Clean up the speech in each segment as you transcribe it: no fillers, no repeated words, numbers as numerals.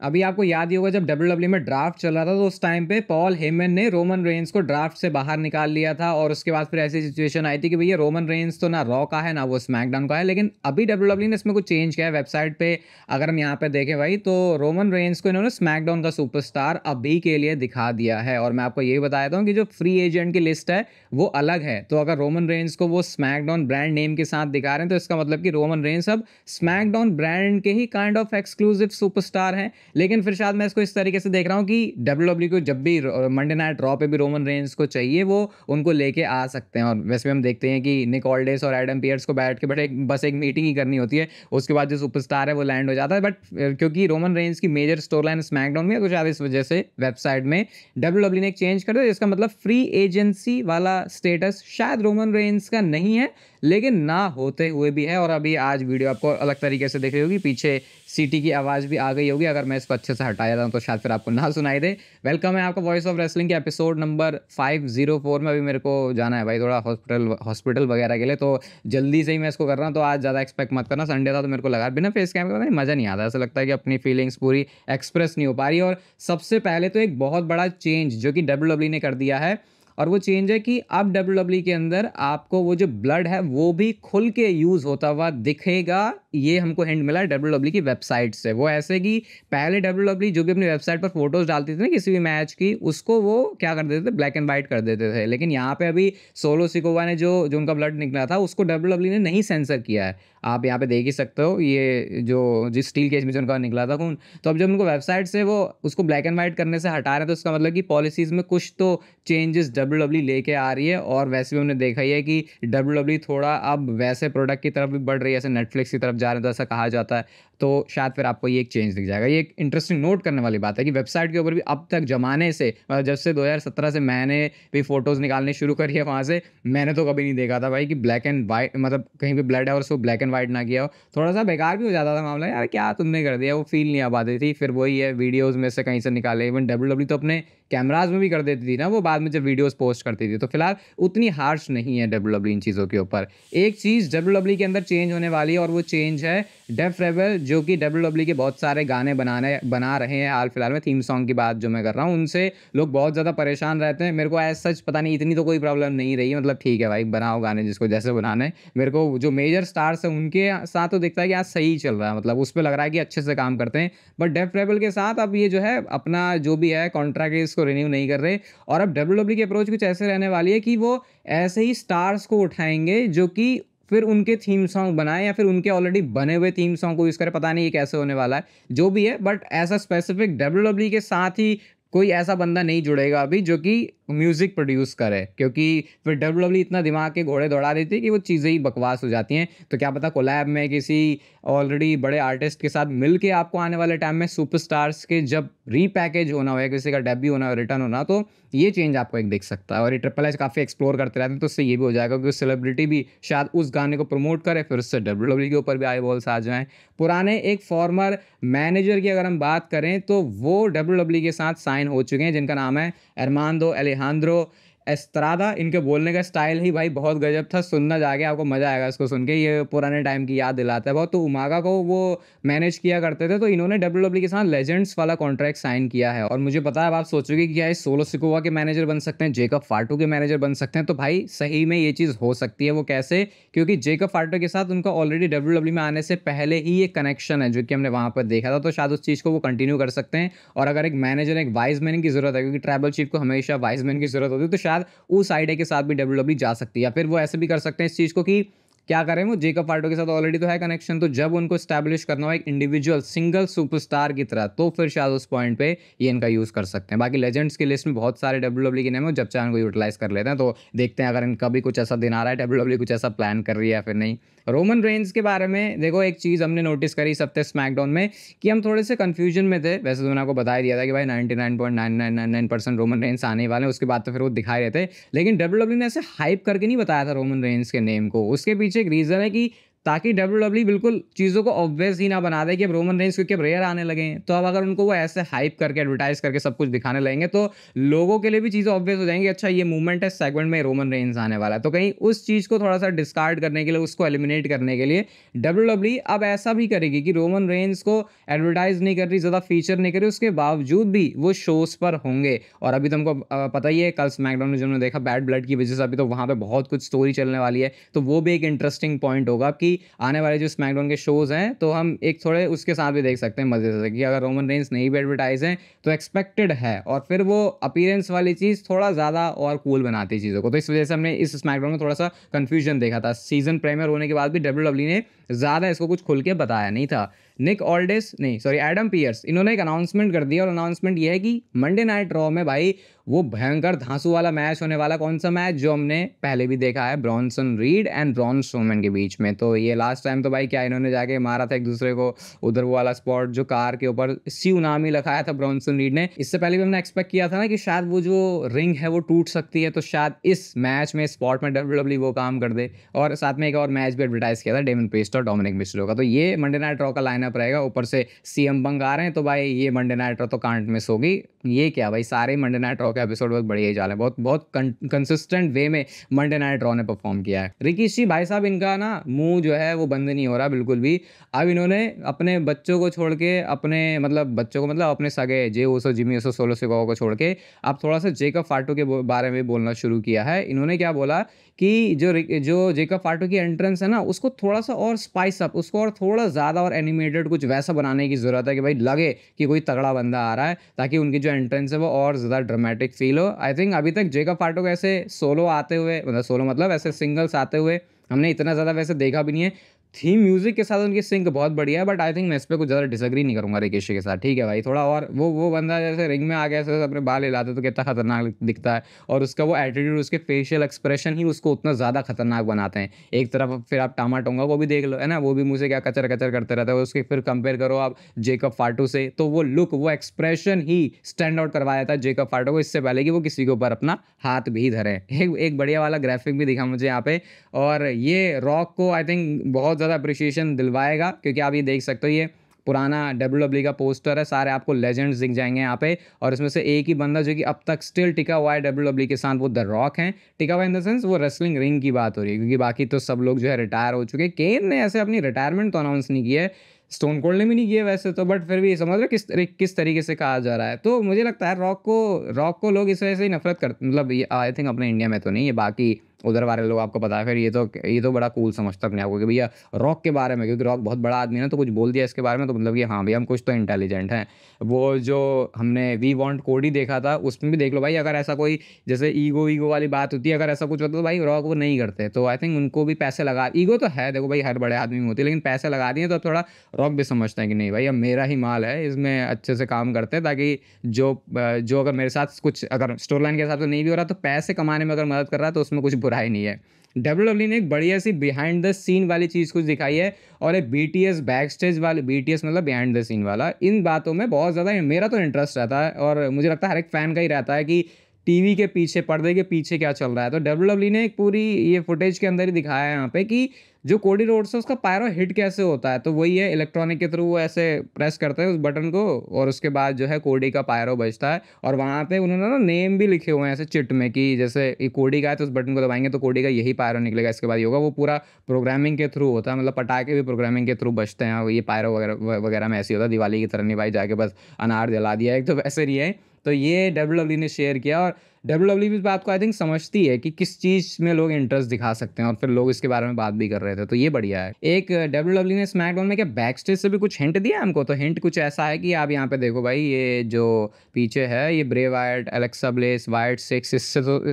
अभी आपको याद ही होगा जब डब्ल्यूडब्ल्यूई में ड्राफ्ट चल रहा था तो उस टाइम पे पॉल हेमन ने रोमन रेंस को ड्राफ्ट से बाहर निकाल लिया था और उसके बाद फिर ऐसी सिचुएशन आई थी कि भैया रोमन रेंस तो ना रॉ का है ना वो स्मैकडाउन का है। लेकिन अभी डब्ल्यूडब्ल्यूई ने इसमें कुछ चेंज किया है वेबसाइट पे। अगर हम यहाँ पे देखें भाई तो रोमन रेंस को इन्होंने स्मैकडाउन का सुपरस्टार अभी के लिए दिखा दिया है। और मैं आपको ये बता देता हूँ कि जो फ्री एजेंट की लिस्ट है वो अलग है। तो अगर रोमन रेंस को वो स्मैकडाउन ब्रांड नेम के साथ दिखा रहे हैं तो इसका मतलब कि रोमन रेंस अब स्मैकडाउन ब्रांड के ही काइंड ऑफ एक्सक्लूसिव सुपरस्टार हैं। लेकिन फिर शायद मैं इसको इस तरीके से देख रहा हूँ कि डब्ल्यूडब्ल्यू को जब भी मंडे नाइट रॉ पे भी रोमन रेंस को चाहिए वो उनको लेके आ सकते हैं। और वैसे भी हम देखते हैं कि निक ऑल्डेस और एडम पियर्स को बैठ के बस एक मीटिंग ही करनी होती है, उसके बाद जो सुपरस्टार है वो लैंड हो जाता है। बट क्योंकि रोमन रेंस की मेजर स्टोर लाइन स्मैकडाउन में है तो शायद इस वजह से वेबसाइट में डब्ल्यूडब्ल्यू ने एक चेंज कर दिया, जिसका मतलब फ्री एजेंसी वाला स्टेटस शायद रोमन रेंस का नहीं है लेकिन ना होते हुए भी है। और अभी आज वीडियो आपको अलग तरीके से दिख रही होगी, पीछे सीटी की आवाज़ भी आ गई होगी। अगर मैं इसको अच्छे से हटाया था तो शायद फिर आपको ना सुनाई दे। वेलकम है आपका वॉइस ऑफ रेसलिंग के एपिसोड नंबर 504 में। अभी मेरे को जाना है भाई थोड़ा हॉस्पिटल वगैरह के लिए, तो जल्दी से ही मैं इसको कर रहा हूँ। तो आज ज़्यादा एक्सपेक्ट मत करना, संडे था तो मेरे को लगा बिना फेस कैम के मज़ा नहीं आता, ऐसा लगता है कि अपनी फीलिंग्स पूरी एक्सप्रेस नहीं हो पा रही। और सबसे पहले तो एक बहुत बड़ा चेंज जो कि डब्ल्यूडब्ल्यू ने कर दिया है, और वो चेंज है कि अब डब्ल्यूडब्ल्यू के अंदर आपको वो जो ब्लड है वो भी खुल के यूज़ होता हुआ दिखेगा। ये हमको हिंट मिला है डब्ल्यूडब्ल्यू की वेबसाइट से। वो ऐसे कि पहले डब्ल्यूडब्ल्यू जो भी अपनी वेबसाइट पर फोटोज डालती थी ना किसी भी मैच की, उसको वो क्या कर देते थे, ब्लैक एंड वाइट कर देते थे। लेकिन यहाँ पे अभी सोलो सिकोवा ने जो जो उनका ब्लड निकला था उसको डब्ल्यूडब्ल्यू ने नहीं सेंसर किया है। आप यहाँ पे देख ही सकते हो ये जो जिस स्टील केज में जो उनका निकला था खून। तो अब जब उनको वेबसाइट से वो उसको ब्लैक एंड वाइट करने से हटा रहे हैं तो इसका मतलब कि पॉलिसीज़ में कुछ तो चेंजेस डब्ल्यूडब्ल्यू लेके आ रही है। और वैसे भी हमने देखा ही है कि डब्ल्यूडब्ल्यू थोड़ा अब वैसे प्रोडक्ट की तरफ भी बढ़ रही है, जैसे नेटफ्लिक्स की तरफ जा रहे हैं तो ऐसा कहा जाता है। तो शायद फिर आपको ये एक चेंज दिख जाएगा। ये एक इंटरेस्टिंग नोट करने वाली बात है कि वेबसाइट के ऊपर भी अब तक ज़माने से जब से 2017 से मैंने भी फ़ोटोज़ निकालनी शुरू करी है वहाँ से, मैंने तो कभी नहीं देखा था भाई कि ब्लैक एंड वाइट मतलब कहीं पे ब्लड है और उसको ब्लैक एंड वाइट ना किया हो। थोड़ा सा बेकार भी हो जाता था मामला, यार क्या तुमने कर दिया, वो फील नहीं आ पाती थी। फिर वही है वीडियोज़ में से कहीं से निकाले, इवन डब्ल्यूडब्ल्यू तो अपने कैमराज में भी कर देती थी ना वो बाद में जब वीडियोस पोस्ट करती थी। तो फिलहाल उतनी हार्श नहीं है डब्ल्यूडब्ल्यू इन चीज़ों के ऊपर। एक चीज़ डब्ल्यूडब्ल्यू के अंदर चेंज होने वाली है और वो चेंज है डेफ रेबल, जो कि डब्ल्यूडब्ल्यू के बहुत सारे गाने बना रहे हैं हाल फिलहाल में। थीम सॉन्ग की बात जो मैं कर रहा हूँ उनसे लोग बहुत ज़्यादा परेशान रहते हैं। मेरे को एज सच पता नहीं, इतनी तो कोई प्रॉब्लम नहीं रही है, मतलब ठीक है भाई बनाओ गाने जिसको जैसे बनाना है। मेरे को जो मेजर स्टार्स हैं उनके साथ तो दिखता है कि आज सही चल रहा है, मतलब उस पर लग रहा है कि अच्छे से काम करते हैं। बट डेफ रेबल के साथ अब ये जो है अपना जो भी है कॉन्ट्रैक्ट इसको रिन्यू नहीं कर रहे। और अब डब्ल्यूडब्ल्यू की अप्रोच कुछ ऐसे रहने वाली है कि वो ऐसे ही स्टार्स को उठाएंगे जो कि फिर उनके थीम सॉन्ग बनाए या फिर उनके ऑलरेडी बने हुए थीम सॉन्ग को यूज़ करें। पता नहीं ये कैसे होने वाला है जो भी है, बट ऐसा स्पेसिफिक डब्ल्यूडब्ल्यू के साथ ही कोई ऐसा बंदा नहीं जुड़ेगा अभी जो कि म्यूज़िक प्रोड्यूस करे, क्योंकि फिर डब्ल्यूडब्ल्यू इतना दिमाग के घोड़े दौड़ा देती है कि वो चीज़ें ही बकवास हो जाती हैं। तो क्या पता कोलैब में किसी ऑलरेडी बड़े आर्टिस्ट के साथ मिल के आपको आने वाले टाइम में सुपरस्टार्स के जब रीपैकेज होना हो या किसी का डेब्यू होना हो, रिटर्न होना, तो ये चेंज आपको एक दिख सकता है। और ये ट्रिपल एच काफ़ी एक्सप्लोर करते रहते हैं तो उससे ये भी हो जाएगा कि सेलिब्रिटी भी शायद उस गाने को प्रमोट करे, फिर उससे डब्ल्यूडब्ल्यू के ऊपर भी आई बॉल्स आ जाएँ। पुराने एक फॉर्मर मैनेजर की अगर हम बात करें तो वो डब्ल्यूडब्ल्यू के साथ साइन हो चुके हैं, जिनका नाम है अरमांडो एलेजांद्रो एस्त्रादा। इनके बोलने का स्टाइल ही भाई बहुत गजब था, सुनना जाके आपको मज़ा आएगा इसको सुन के। ये पुराने टाइम की याद दिलाता है बहुत। तो उमागा को वो मैनेज किया करते थे, तो इन्होंने डब्ल्यूडब्ल्यू के साथ लेजेंड्स वाला कॉन्ट्रैक्ट साइन किया है। और मुझे पता है अब आप सोचोगे कि क्या इस सोलो सिकोवा के मैनेजर बन सकते हैं, जेकब फाटू के मैनेजर बन सकते हैं। तो भाई सही में ये चीज़ हो सकती है। वो कैसे? क्योंकि जेकब फाटू के साथ उनका ऑलरेडी डब्ल्यूडब्ल्यू में आने से पहले ही एक कनेक्शन है जो कि हमने वहाँ पर देखा था। तो शायद उस चीज़ को वो कंटिन्यू कर सकते हैं। और अगर एक मैनेजर एक वाइज मैन की ज़रूरत है, क्योंकि ट्राइबल चीफ को हमेशा वाइज मैन की ज़रूरत होती है, तो शायद उस आइडिया के साथ भी डब्ल्यूडब्ल्यू जा सकती है। या फिर वो ऐसे भी कर सकते हैं इस चीज़ को कि क्या करें, वो जेकब फाटो के साथ ऑलरेडी तो है कनेक्शन, तो जब उनको स्टैब्लिश करना हो एक इंडिविजुअल सिंगल सुपरस्टार की तरह, तो फिर शायद उस पॉइंट पे ये इनका यूज़ कर सकते हैं। बाकी लेजेंड्स की लिस्ट में बहुत सारे डब्ल्यूडब्ल्यू के नाम है, जब चाहे उनको यूटिलाइज कर लेते हैं। तो देखते हैं अगर इनका भी कुछ ऐसा दिन आ रहा है, डब्ल्यूडब्ल्यू कुछ ऐसा प्लान कर रही है या फिर नहीं। रोमन रेंज के बारे में देखो, एक चीज़ हमने नोटिस करी इस हफ्ते स्मैकडाउन में कि हम थोड़े से कंफ्यूजन में थे। वैसे तो मैंने आपको बता ही दिया था कि भाई 99.9999% रोमन रेंज आने ही वाले हैं, उसके बाद तो फिर वो दिखाई रहे थे। लेकिन डब्ल्यूडब्ल्यू ने ऐसे हाइप करके नहीं बताया था रोमन रेंज के नेम को। उसके पीछे एक रीज़न है कि ताकि WWE बिल्कुल चीज़ों को ऑब्वियस ही ना बना दे कि अब रोमन रेंस क्योंकि अब रेयर आने लगे हैं, तो अब अगर उनको वो ऐसे हाइप करके एडवर्टाइज करके सब कुछ दिखाने लगेंगे तो लोगों के लिए भी चीज़ें ऑब्वियस हो जाएंगी, अच्छा ये मूवमेंट है, सेगमेंट में रोमन रेंस आने वाला है, तो कहीं उस चीज़ को थोड़ा सा डिस्कार्ड करने के लिए, उसको एलिमिनेट करने के लिए WWE अब ऐसा भी करेगी कि रोमन रेंस को एडवर्टाइज नहीं कर रही, ज़्यादा फीचर नहीं कर रही, उसके बावजूद भी वो शोज़ पर होंगे। और अभी तुमको पता ही है कल स्मैकडाउन में जो हमने देखा बैड ब्लड की वजह से, अभी तो वहाँ पे बहुत कुछ स्टोरी चलने वाली है, तो वो भी एक इंटरेस्टिंग पॉइंट होगा कि आने वाले जो स्मैकडाउन के शोज़ हैं तो हम एक थोड़े उसके साथ भी देख सकते हैं मजे से कि अगर रोमन रेंस नहीं भी एडवर्टाइज हैं तो एक्सपेक्टेड है, और फिर वो अपीयरेंस वाली चीज़ थोड़ा ज़्यादा और कूल बनाती है चीज़ों को। तो इस वजह से हमने इस स्मैकडाउन में थोड़ा सा कंफ्यूजन देखा था, सीजन प्रीमियर होने के बाद भी WWE ने ज़्यादा इसको कुछ खुल के बताया नहीं था। निक ऑल्डिस नहीं सॉरी एडम पियर्स, इन्होंने एक अनाउंसमेंट कर दिया, और अनाउंसमेंट ये है कि मंडे नाइट रॉ में भाई वो भयंकर धांसू वाला मैच होने वाला। कौन सा मैच? जो हमने पहले भी देखा है, Bronson read and Braun Strowman के बीच में। तो ये लास्ट टाइम तो भाई क्या इन्होंने जाके मारा था एक दूसरे को, उधर वो वाला स्पॉट जो कार के ऊपर स्यू नाम ही लिखाया था ब्रॉन्सन रीड ने। इससे पहले भी हमने एक्सपेक्ट किया था ना कि शायद वो जो रिंग है वो टूट सकती है, तो शायद इस मैच में स्पॉट में WWE वो काम कर दे। और साथ में एक और मैच भी एडवर्टाइज किया था डेमन प्रीस्ट और डोमिनिक मिस्टेरो का। तो ये मंडे नाइट रॉ का लाइनअप रहेगा, ऊपर से सीएम पंक आ रहे हैं, तो भाई ये मंडे नाइट रॉ तो कांट मिस होगी। ये क्या भाई, सारे मंडे नाइट रॉ के एपिसोड बहुत बढ़िया ही जा रहे हैं, बहुत बहुत कंसिस्टेंट वे में मंडे नाइट रॉ ने परफॉर्म किया है। रिकीशी भाई साहब, इनका ना मुंह जो है वो बंद नहीं हो रहा बिल्कुल भी। अब इन्होंने अपने बच्चों को छोड़ के, अपने मतलब बच्चों को मतलब अपने सगे जे ओसो, जिमी ओसो, सोलो सिकोआ को छोड़ के अब थोड़ा सा जेकब फाटू के बारे में बोलना शुरू किया है। इन्होंने क्या बोला कि जो जेकब फाटू की एंट्रेंस है ना, उसको थोड़ा सा और स्पाइस अप, उसको और थोड़ा ज़्यादा और एनिमेटेड कुछ वैसा बनाने की ज़रूरत है कि भाई लगे कि कोई तगड़ा बंदा आ रहा है, ताकि उनकी जो एंट्रेंस है वो और ज़्यादा ड्रामेटिक फील हो। आई थिंक अभी तक जेकब फाटू को ऐसे सोलो आते हुए, मतलब सोलो मतलब ऐसे सिंगल्स आते हुए हमने इतना ज़्यादा वैसे देखा भी नहीं है। थीम म्यूजिक के साथ उनकी सिंक बहुत बढ़िया है, बट आई थिंक मैं इस पर कुछ ज़्यादा डिसएग्री नहीं करूंगा रिकेशी के साथ। ठीक है भाई, थोड़ा और वो बंदा जैसे रिंग में आ गया ऐसे अपने बाल हिलाते तो कितना खतरनाक दिखता है, और उसका वो एटीट्यूड, उसके फेशियल एक्सप्रेशन ही उसको उतना ज़्यादा खतरनाक बनाते हैं। एक तरफ फिर आप टामा टोंगा को भी देख लो, है ना, वो भी मुझे क्या कचर कचर करते रहता है, उसके फिर कंपेयर करो आप जेकब फाटू से, तो वो लुक, वो एक्सप्रेशन ही स्टैंड आउट करवाया था जेकब फाटू को, इससे पहले कि वो किसी के ऊपर अपना हाथ भी धरे। एक बढ़िया वाला ग्राफिक भी दिखा मुझे यहाँ पे, और ये रॉक को आई थिंक बहुत ज़्यादा अप्रिसिएशन दिलवाएगा, क्योंकि आप ये देख सकते हो ये पुराना WWE का पोस्टर है, सारे आपको लेजेंड्स दिख जाएंगे यहाँ पे, और इसमें से एक ही बंदा जो कि अब तक स्टिल टिका हुआ है WWE के साथ, वो द रॉक हैं। टिका हुआ इन द सेंस वो रेसलिंग रिंग की बात हो रही है, क्योंकि बाकी तो सब लोग जो है रिटायर हो चुके हैं। केन ने ऐसे अपनी रिटायरमेंट तो अनाउंस नहीं की है, स्टोन कोल्ड ने भी नहीं किया वैसे तो, बट फिर भी समझ रहे किस तरीके से कहा जा रहा है। तो मुझे लगता है रॉक को लोग इस वजह से ही नफरत करते, मतलब ये आई थिंक अपने इंडिया में तो नहीं, ये बाकी उधर वाले लोग आपको पता है, फिर ये तो बड़ा कूल समझता अपने आपको कि भैया रॉक के बारे में, क्योंकि रॉक बहुत बड़ा आदमी है ना, तो कुछ बोल दिया इसके बारे में तो मतलब कि हाँ भैया हम कुछ तो इंटेलिजेंट हैं। वो जो हमने वी वांट कोडी देखा था, उसमें भी देख लो भाई, अगर ऐसा कोई जैसे ईगो वाली बात होती है, अगर ऐसा कुछ होता तो भाई रॉक वो नहीं करते। तो आई थिंक उनको भी पैसे लगा, ईगो तो है देखो भाई हर बड़े आदमी में होती है, लेकिन पैसे लगा दिए तो थोड़ा रॉक भी समझते हैं कि नहीं भाई अब मेरा ही माल है, इसमें अच्छे से काम करते हैं, ताकि जो अगर मेरे साथ कुछ अगर स्टोरी लाइन के हिसाब से नहीं भी हो रहा तो पैसे कमाने में अगर मदद कर रहा है तो उसमें कुछ बुराई नहीं है। WWE ने एक बढ़िया सी बिहाइंड द सीन वाली चीज़ कुछ दिखाई है, और एक BTS बैक स्टेज वाली, BTS मतलब बिहाइंड द सीन वाला, इन बातों में बहुत ज़्यादा मेरा तो इंटरेस्ट रहता है, और मुझे लगता है हर एक फ़ैन का ही रहता है कि टीवी के पीछे, पर्दे के पीछे क्या चल रहा है। तो WWE ने एक पूरी ये फुटेज के अंदर ही दिखाया है यहाँ पे कि जो कोडी रोड्स है उसका पायरो हिट कैसे होता है। तो वही है, इलेक्ट्रॉनिक के थ्रू वो ऐसे प्रेस करते हैं उस बटन को, और उसके बाद जो है कोडी का पायरो बजता है, और वहाँ पे उन्होंने ना नेम भी लिखे हुए हैं ऐसे चिट में कि जैसे ये कोडी का है तो उस बटन को दबाएंगे तो कोडी का यही पायरो निकलेगा, इसके बाद ये होगा। वो पूरा प्रोग्रामिंग के थ्रू होता है, मतलब पटाखे भी प्रोग्रामिंग के थ्रू बजते हैं। ये पायरो वगैरह वगैरह में ऐसे होता है, दिवाली की तरह नहीं भाई जाके बस अनार जला दिया एक, तो वैसे नहीं है। तो ये WWE ने शेयर किया, और WWE भी इस बात को आई थिंक समझती है कि किस चीज़ में लोग इंटरेस्ट दिखा सकते हैं, और फिर लोग इसके बारे में बात भी कर रहे थे, तो ये बढ़िया है। एक WWE ने स्मैकडाउन में क्या बैक स्टेज से भी कुछ हिंट दिया हमको, तो हिंट कुछ ऐसा है कि आप यहाँ पे देखो भाई, ये जो पीछे है ये Bray Wyatt, Alexa bless, white 6,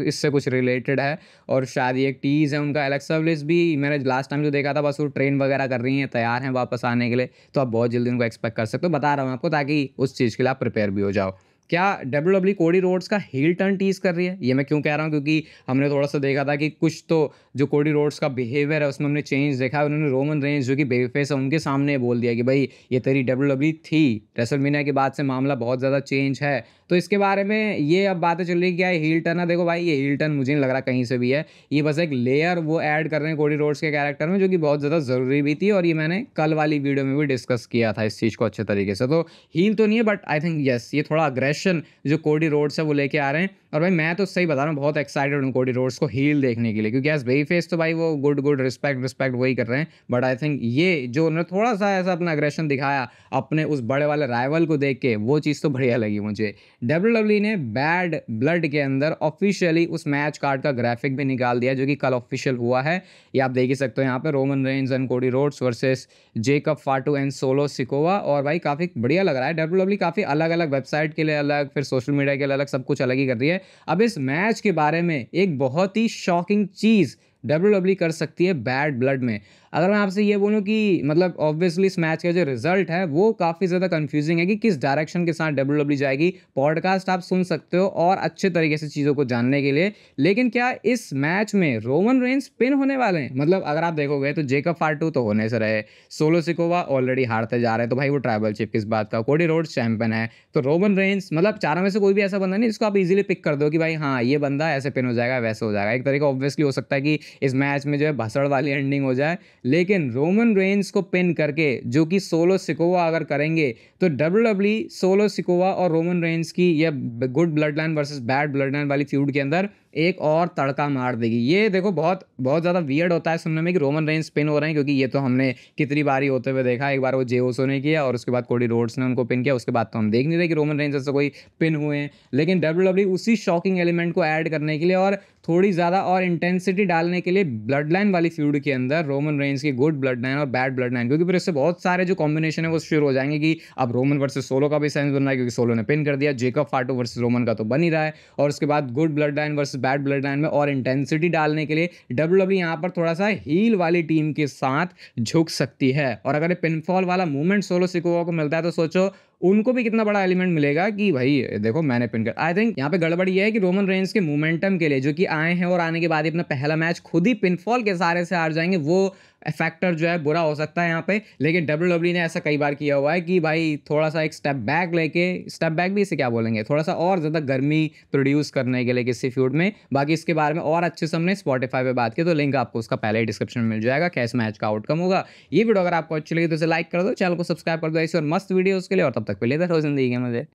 इससे कुछ रिलेटेड है, और शायद ये एक टीज़ है उनका। एलेक्सा ब्लेस भी मैंने लास्ट टाइम जो देखा था बस वो ट्रेन वगैरह कर रही हैं, तैयार हैं वापस आने के लिए, तो आप बहुत जल्दी उनको एक्सपेक्ट कर सकते हो, बता रहा हूँ आपको ताकि उस चीज़ के लिए आप प्रिपेयर भी हो जाओ। क्या डब्ल्यूडब्ल्यूई कोडी रोड्स का हील टर्न टीज कर रही है? ये मैं क्यों कह रहा हूँ, क्योंकि हमने थोड़ा-सा देखा था कि कुछ तो जो कोडी रोड्स का बिहेवियर है उसमें हमने चेंज देखा है। उन्होंने रोमन रेंज जो कि बेबी फेस है उनके सामने बोल दिया कि भाई ये तेरी डब्ल्यूडब्ल्यूई थी। रेसलमेनिया के बाद से मामला बहुत ज़्यादा चेंज है। तो इसके बारे में ये अब बातें चल रही है कि क्या ये हील टर्न है? देखो भाई, ये हील टर्न मुझे नहीं लग रहा कहीं से भी है। ये बस एक लेयर वो ऐड कर रहे हैं कोडी रोड्स के कैरेक्टर में, जो कि बहुत ज़्यादा ज़रूरी भी थी, और ये मैंने कल वाली वीडियो में भी डिस्कस किया था इस चीज़ को अच्छे तरीके से। तो हील तो नहीं है, बट आई थिंक येस, ये थोड़ा अग्रेशन जो कोडी रोड्स है वो लेके आ रहे हैं। और भाई मैं तो सही बता रहा हूँ, बहुत एक्साइटेड हूँ कोडी रोड्स को हील देखने के लिए, क्योंकि एज बेबी फेस तो भाई वो गुड रिस्पेक्ट वही कर रहे हैं। बट आई थिंक ये जो उन्होंने थोड़ा सा ऐसा अपना अग्रेशन दिखाया अपने उस बड़े वाले राइवल को देख के, वो चीज़ तो बढ़िया लगी मुझे। डब्ल्यूडब्ल्यूई ने बैड ब्लड के अंदर ऑफिशियली उस मैच कार्ड का ग्राफिक भी निकाल दिया, जो कि कल ऑफिशियल हुआ है। ये आप देख ही सकते हो यहाँ पे, Roman Reigns and Cody Rhodes versus Jacob फाटू and solo Sikoa. और भाई काफ़ी बढ़िया लग रहा है। डब्ल्यूडब्ल्यूई काफ़ी अलग अलग वेबसाइट के लिए अलग, फिर सोशल मीडिया के लिए अलग, सब कुछ अलग ही कर रही है। अब इस मैच के बारे में एक बहुत ही शॉकिंग चीज़ डब्ल्यूडब्ल्यूई कर सकती है बैड ब्लड में। अगर मैं आपसे ये बोलूँ कि मतलब ऑब्वियसली इस मैच का जो रिजल्ट है वो काफ़ी ज़्यादा कंफ्यूजिंग है कि किस डायरेक्शन के साथ डब्ल्यूडब्ल्यूई जाएगी। पॉडकास्ट आप सुन सकते हो और अच्छे तरीके से चीज़ों को जानने के लिए। लेकिन क्या इस मैच में रोमन रेंज पिन होने वाले हैं? मतलब अगर आप देखोगे तो जेकब फाटू तो होने से रहे, सोलो सिकोवा ऑलरेडी हारते जा रहे हैं, तो भाई वो ट्राइबल चिप किस बात का, कोडी रोड्स चैंपियन है, तो रोमन रेंज मतलब चारों में से कोई भी ऐसा बंदा नहीं जिसको आप इजीली पिक कर दो कि भाई हाँ ये बंदा ऐसे पिन हो जाएगा, वैसे हो जाएगा। एक तरीका ऑब्वियसली हो सकता है कि इस मैच में जो है भसड़ वाली एंडिंग हो जाए, लेकिन रोमन रेंज को पिन करके जो कि सोलो सिकोवा अगर करेंगे, तो डब्ल्यूडब्ल्यूई सोलो सिकोवा और रोमन रेंज की ये good blood line versus bad blood line वाली फ्यूड के अंदर एक और तड़का मार देगी। ये देखो बहुत बहुत ज़्यादा वियर्ड होता है सुनने में कि रोमन रेंज पिन हो रहे हैं, क्योंकि ये तो हमने कितनी बारी होते हुए देखा। एक बार वो जे ओसो ने किया और उसके बाद कोडी रोड्स ने उनको पिन किया, उसके बाद तो हम देख नहीं रहे कि रोमन रेंज से कोई पिन हुए हैं। लेकिन डब्ल्यूडब्ल्यूई उसी शॉकिंग एलिमेंट को ऐड करने के लिए और थोड़ी ज़्यादा और इंटेंसिटी डालने के लिए ब्लड लाइन वाली फ्यूड के अंदर रोमन रेंज की गुड ब्लड लाइन और बैड ब्लड लाइन, क्योंकि फिर इससे बहुत सारे जो कॉम्बिनेशन है वो शुरू हो जाएंगे कि अब रोमन वर्सेस सोलो का भी सेंस बन रहा है, क्योंकि सोलो ने पिन कर दिया। जेकब फाटू वर्सेस रोमन का तो बन ही रहा है। और उसके बाद good blood line versus bad blood line में और इंटेंसिटी डालने के लिए डब्ल्यूडब्ल्यूई यहाँ पर थोड़ा सा हील वाली टीम के साथ झुक सकती है। और अगर पिनफॉल वाला मूवमेंट सोलो सिकोवा को मिलता है तो सोचो उनको भी कितना बड़ा एलिमेंट मिलेगा कि भाई देखो मैंने पिन कर। आई थिंक यहाँ पे गड़बड़ ये है कि रोमन रेंज के मोमेंटम के लिए जो कि आए हैं और आने के बाद ही अपना पहला मैच खुद ही पिनफॉल के सहारे से हार जाएंगे, वो फैक्टर जो है बुरा हो सकता है यहाँ पे। लेकिन डब्ल्यूडब्ल्यूई ने ऐसा कई बार किया हुआ है कि भाई थोड़ा सा एक स्टेप बैक लेके, स्टेप बैक भी इसे क्या बोलेंगे, थोड़ा सा और ज़्यादा गर्मी प्रोड्यूस करने के लिए किसी फ्यूड में। बाकी इसके बारे में और अच्छे से हमने स्पॉटिफाई पे बात की, तो लिंक आपको उसका पहले ही डिस्क्रिप्शन में मिल जाएगा कैसे मैच का आउटकम होगा। ये वीडियो अगर आपको अच्छी लगी तो इसे लाइक कर दो, चैनल को सब्सक्राइब कर दो ऐसी और मस्त वीडियोज़ के लिए। और तब तक के लिए जिंदगी के मजे।